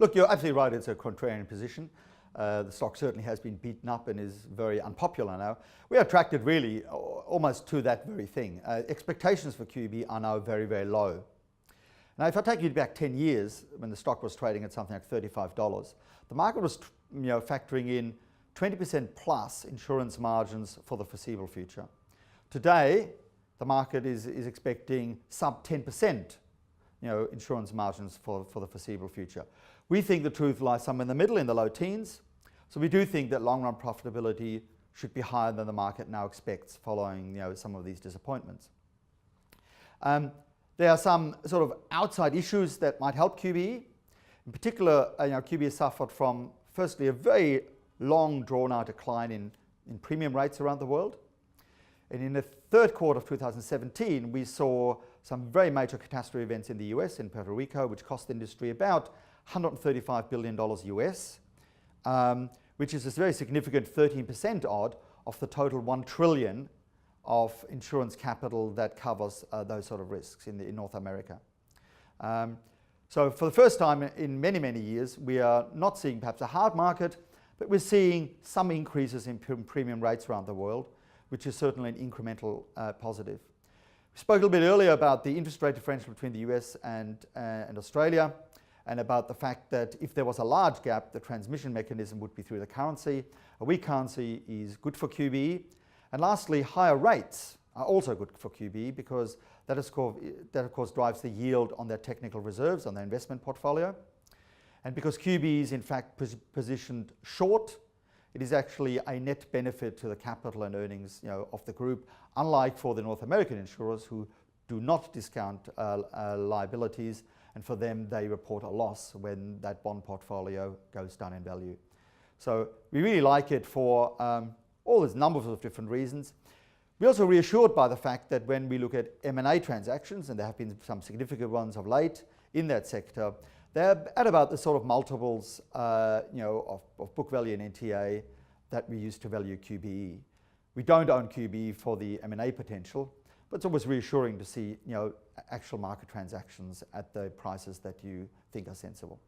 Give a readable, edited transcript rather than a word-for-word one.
Look, you're absolutely right, it's a contrarian position. The stock certainly has been beaten up and is very unpopular now. We are attracted really almost to that very thing. Expectations for QB are now very, very low. Now, if I take you back 10 years, when the stock was trading at something like $35, the market was factoring in 20% plus insurance margins for the foreseeable future. Today, the market is expecting sub 10% insurance margins for the foreseeable future. We think the truth lies somewhere in the middle, in the low teens. So we do think that long-run profitability should be higher than the market now expects following some of these disappointments. There are some sort of outside issues that might help QBE. In particular, QBE has suffered from, firstly, a very long drawn-out decline in premium rates around the world. And in the third quarter of 2017, we saw some very major catastrophe events in the US, in Puerto Rico, which cost the industry about $135 billion US, which is a very significant 13% odd of the total $1 trillion of insurance capital that covers those sort of risks in North America. So for the first time in many, many years, we are not seeing perhaps a hard market, but we're seeing some increases in premium rates around the world, which is certainly an incremental positive. We spoke a little bit earlier about the interest rate differential between the US and Australia, and about the fact that if there was a large gap, the transmission mechanism would be through the currency. A weak currency is good for QBE. And lastly, higher rates are also good for QBE because that of course drives the yield on their technical reserves, on their investment portfolio. And because QBE is in fact positioned short, it is actually a net benefit to the capital and earnings of the group, unlike for the North American insurers who do not discount liabilities, and for them they report a loss when that bond portfolio goes down in value. So we really like it for all these numbers of different reasons. We're also reassured by the fact that when we look at M&A transactions, and there have been some significant ones of late in that sector, they're at about the sort of multiples of book value and NTA that we use to value QBE. We don't own QBE for the M&A potential, but it's always reassuring to see actual market transactions at the prices that you think are sensible.